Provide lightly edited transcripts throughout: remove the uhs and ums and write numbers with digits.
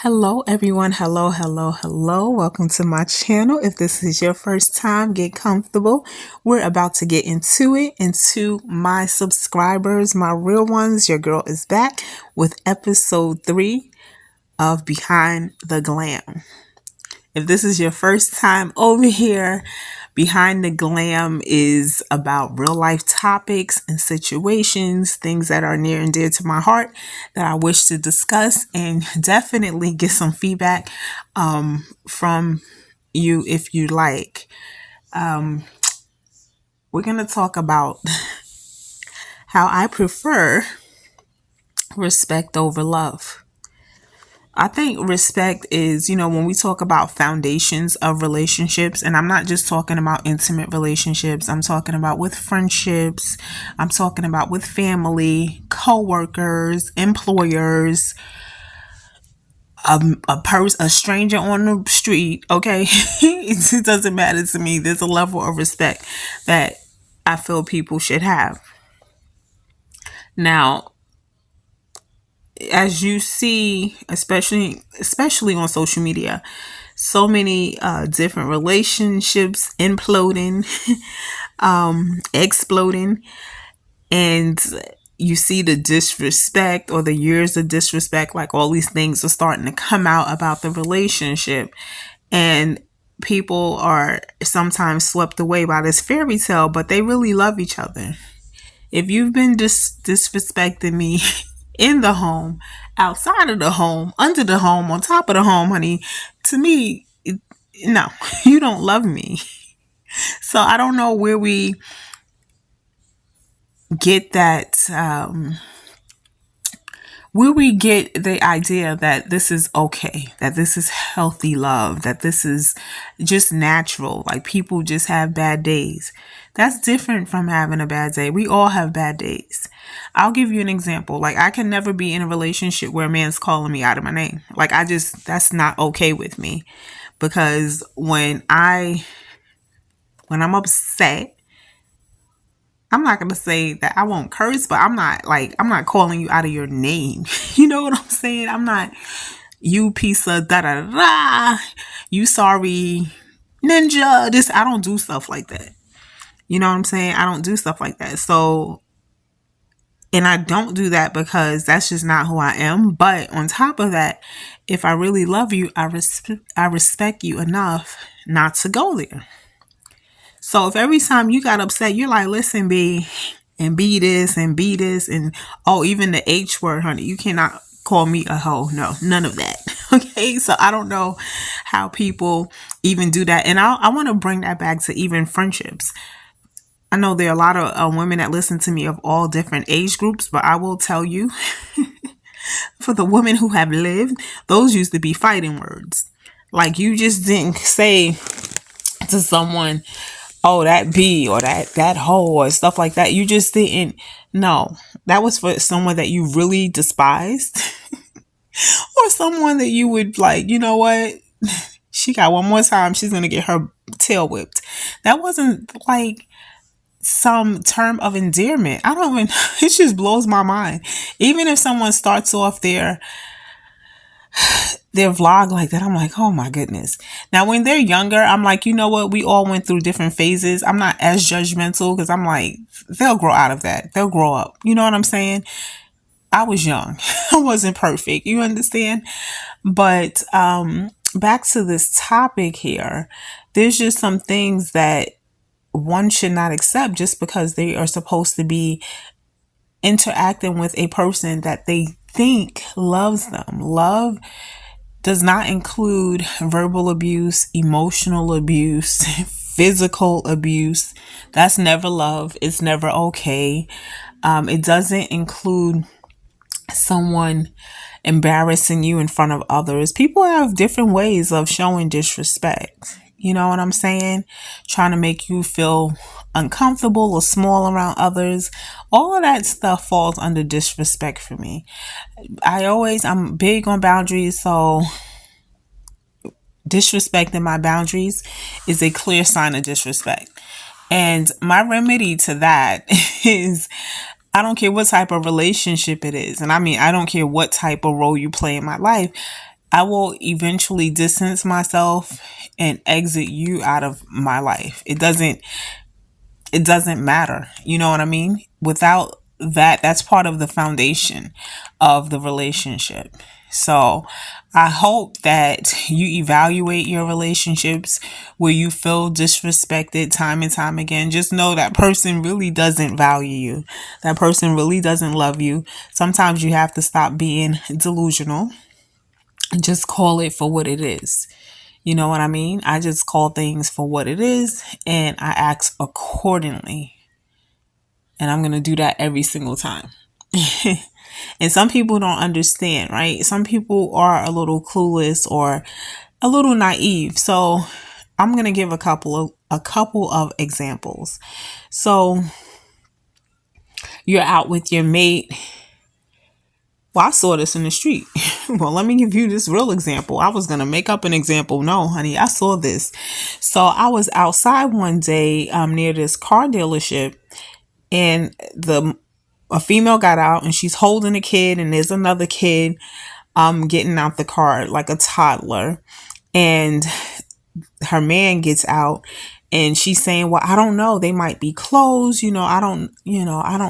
Hello, everyone. Hello, hello, hello. Welcome to my channel. If this is your first time, get comfortable. We're about to get into it. And to my subscribers, my real ones, your girl is back with episode 3 of Behind the Glam. If this is your first time over here, Behind the Glam is about real life topics and situations, things that are near and dear to my heart that I wish to discuss and definitely get some feedback from you if you like. We're going to talk about how I prefer respect over love. I think respect is, when we talk about foundations of relationships, and I'm not just talking about intimate relationships, I'm talking about with friendships, I'm talking about with family, co-workers, employers, a stranger on the street, okay? It doesn't matter to me. There's a level of respect that I feel people should have. Now, as you see, especially on social media, so many different relationships imploding, exploding, and you see the disrespect or the years of disrespect, like all these things are starting to come out about the relationship, and people are sometimes swept away by this fairy tale, but they really love each other. If you've been disrespecting me in the home, outside of the home, under the home, on top of the home, honey, to me, no, you don't love me. So I don't know where we get that, where we get the idea that this is okay, that this is healthy love, that this is just natural, like people just have bad days. That's different from having a bad day. We all have bad days. I'll give you an example. Like, I can never be in a relationship where a man's calling me out of my name. Like, that's not okay with me. Because when I'm upset, I'm not going to say that I won't curse, but I'm not calling you out of your name. You know what I'm saying? I'm not, you piece of da da da, you sorry ninja. I don't do stuff like that. You know what I'm saying? I don't do stuff like that. So, and I don't do that because that's just not who I am. But on top of that, if I really love you, I respect you enough not to go there. So if every time you got upset, you're like, listen, B, and be this and be this, and oh, even the H word, honey, you cannot call me a hoe. No, none of that. Okay. So I don't know how people even do that. And I want to bring that back to even friendships. I know there are a lot of women that listen to me of all different age groups, but I will tell you, for the women who have lived, those used to be fighting words. Like, you just didn't say to someone, oh, that B or that hoe or stuff like that. You just didn't. No, that was for someone that you really despised or someone that you would like, you know what? She got one more time. She's going to get her tail whipped. That wasn't like some term of endearment. I don't even, it just blows my mind. Even if someone starts off their vlog like that, I'm like, oh my goodness. Now, when they're younger, I'm like, you know what? We all went through different phases. I'm not as judgmental because I'm like, they'll grow out of that. They'll grow up. You know what I'm saying? I was young. I wasn't perfect. You understand? But back to this topic here, there's just some things that one should not accept just because they are supposed to be interacting with a person that they think loves them. Love does not include verbal abuse, emotional abuse, physical abuse. That's never love. It's never okay. It doesn't include someone embarrassing you in front of others. People have different ways of showing disrespect. You know what I'm saying? Trying to make you feel uncomfortable or small around others. All of that stuff falls under disrespect for me. I'm big on boundaries, so disrespecting my boundaries is a clear sign of disrespect. And my remedy to that is, I don't care what type of relationship it is. And I mean, I don't care what type of role you play in my life. I will eventually distance myself and exit you out of my life. It doesn't matter. You know what I mean? Without that, that's part of the foundation of the relationship. So I hope that you evaluate your relationships where you feel disrespected time and time again. Just know that person really doesn't value you. That person really doesn't love you. Sometimes you have to stop being delusional and just call it for what it is. You know what I mean? I just call things for what it is and I act accordingly. And I'm going to do that every single time. And some people don't understand, right? Some people are a little clueless or a little naive. So I'm going to give a couple of examples. So you're out with your mate. Well, I saw this in the street. Well, let me give you this real example. I was going to make up an example. No, honey, I saw this. So I was outside one day near this car dealership, and a female got out and she's holding a kid, and there's another kid getting out the car like a toddler, and her man gets out and she's saying, well, I don't know, they might be closed, I don't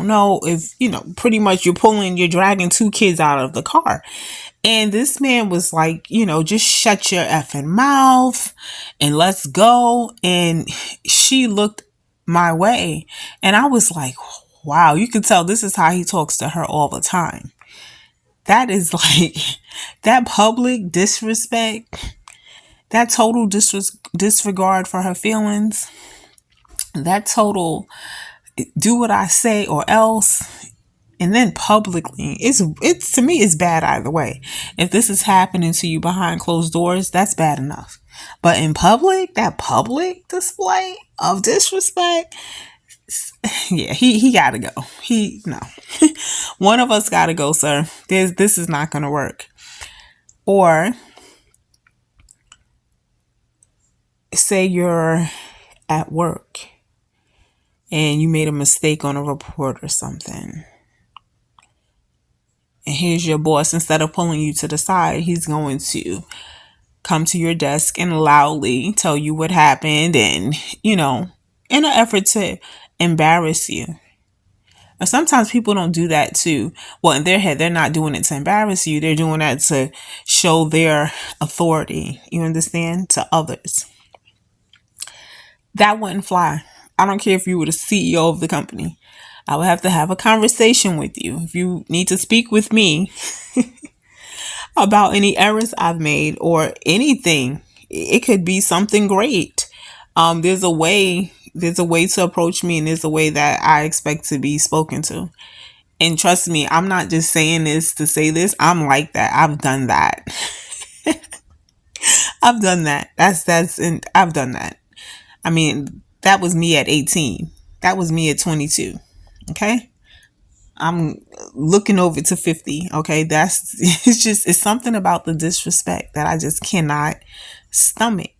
know if, pretty much you're dragging two kids out of the car. And this man was like, just shut your effing mouth and let's go. And she looked my way and I was like, wow, you can tell this is how he talks to her all the time. That is like that public disrespect, that total disregard for her feelings, that total do what I say or else. And then publicly, it's to me, it's bad either way. If this is happening to you behind closed doors, that's bad enough. But in public, that public display of disrespect, yeah, he gotta go. No, one of us gotta go, sir. This is not gonna work. Or say you're at work and you made a mistake on a report or something. And here's your boss, instead of pulling you to the side, he's going to come to your desk and loudly tell you what happened and, in an effort to embarrass you. Or sometimes people don't do that too. Well, in their head, they're not doing it to embarrass you. They're doing that to show their authority, you understand, to others. That wouldn't fly. I don't care if you were the CEO of the company. I would have to have a conversation with you. If you need to speak with me about any errors I've made or anything, it could be something great. There's a way to approach me, and there's a way that I expect to be spoken to. And trust me, I'm not just saying this to say this. I'm like that. I've done that. I've done that. And I've done that. I mean, that was me at 18. That was me at 22. Okay. I'm looking over to 50. Okay. It's something about the disrespect that I just cannot stomach.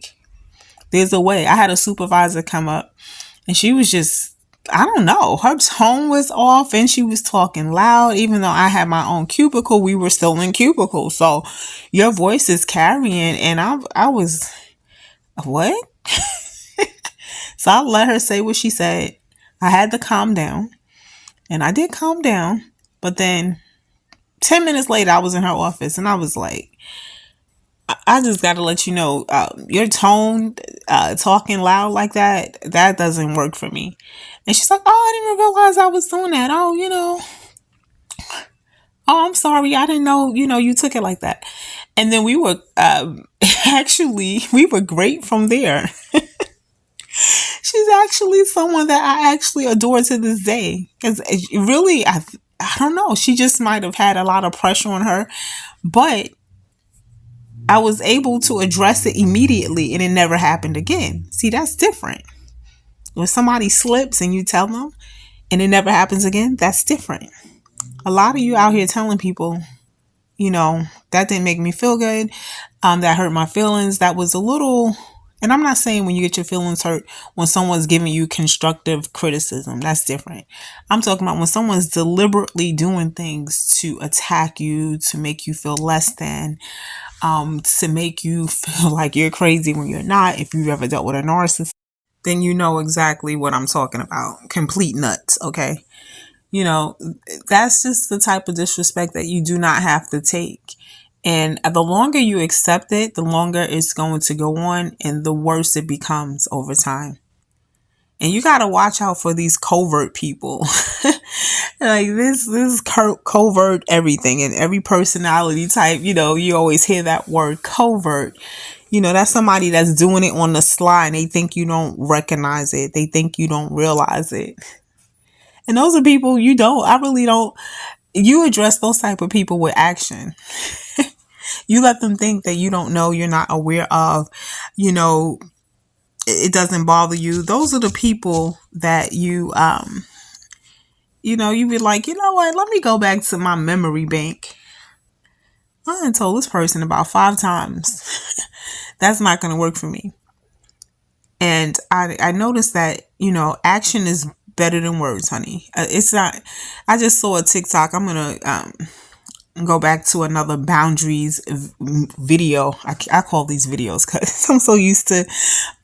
There's a way. I had a supervisor come up and she was just, I don't know, her tone was off and she was talking loud. Even though I had my own cubicle, we were still in cubicles. So your voice is carrying. And I was, what? So I let her say what she said. I had to calm down. And I did calm down. But then 10 minutes later, I was in her office and I was like, I just got to let you know, your tone, talking loud like that doesn't work for me. And she's like, oh, I didn't realize I was doing that. Oh, I'm sorry. I didn't know, you took it like that. And then we were, actually, we were great from there. She's actually someone that I actually adore to this day. Because really, I don't know. She just might have had a lot of pressure on her. But I was able to address it immediately and it never happened again. See, that's different. When somebody slips and you tell them and it never happens again, that's different. A lot of you out here telling people, that didn't make me feel good. That hurt my feelings. That was a little, and I'm not saying when you get your feelings hurt, when someone's giving you constructive criticism, that's different. I'm talking about when someone's deliberately doing things to attack you, to make you feel less than, to make you feel like you're crazy when you're not. If you've ever dealt with a narcissist, then you know exactly what I'm talking about. Complete nuts, okay? You know, that's just the type of disrespect that you do not have to take. And the longer you accept it, the longer it's going to go on and the worse it becomes over time. And you got to watch out for these covert people. Like this covert everything and every personality type, you always hear that word covert. That's somebody that's doing it on the sly and they think you don't recognize it. They think you don't realize it. And those are people I really don't, you address those type of people with action. You let them think that you don't know, you're not aware of, it doesn't bother you. Those are the people that you be like, you know what, let me go back to my memory bank. I done told this person about 5 times. That's not going to work for me. And I noticed that, action is better than words, honey. It's not, I just saw a TikTok. I'm going to go back to another boundaries video. I call these videos because I'm so used to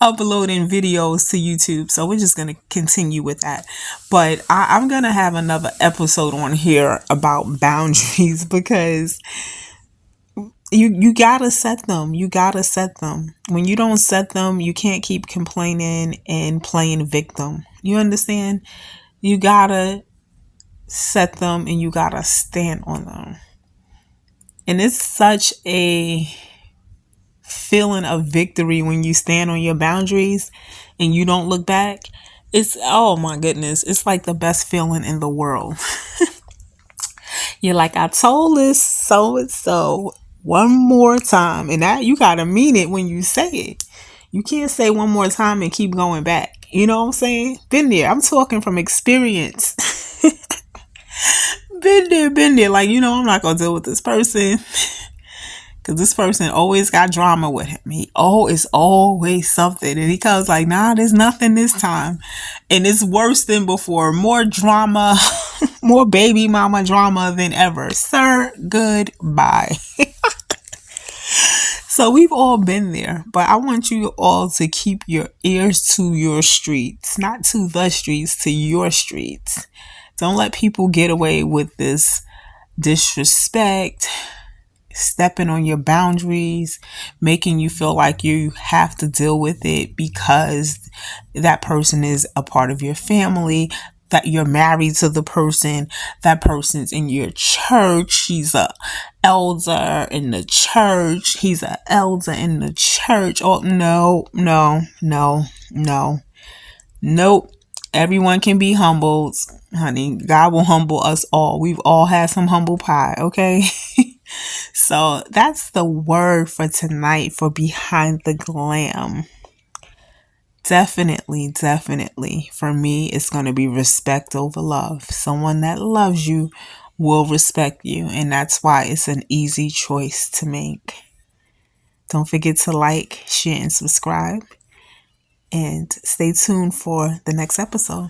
uploading videos to YouTube. So we're just going to continue with that. But I'm going to have another episode on here about boundaries because you gotta set them. You gotta set them. When you don't set them, you can't keep complaining and playing victim. You understand? You gotta set them and you gotta stand on them. And it's such a feeling of victory when you stand on your boundaries and you don't look back. It's, oh my goodness, it's like the best feeling in the world. You're like, I told this so and so one more time. And that you gotta mean it when you say it. You can't say one more time and keep going back. You know what I'm saying? Been there. I'm talking from experience. Been there. Like, I'm not gonna deal with this person. Because this person always got drama with him. It's always something. And he comes like, nah, there's nothing this time. And it's worse than before. More drama, more baby mama drama than ever. Sir, goodbye. So we've all been there. But I want you all to keep your ears to your streets. Not to the streets, to your streets. Don't let people get away with this disrespect, stepping on your boundaries, making you feel like you have to deal with it because that person is a part of your family, that you're married to the person, that person's in your church, he's a elder in the church, he's an elder in the church. Oh, no. Nope. Everyone can be humbled. Honey, God will humble us all. We've all had some humble pie, okay? So that's the word for tonight for Behind the Glam. Definitely. For me, it's going to be respect over love. Someone that loves you will respect you. And that's why it's an easy choice to make. Don't forget to like, share, and subscribe. And stay tuned for the next episode.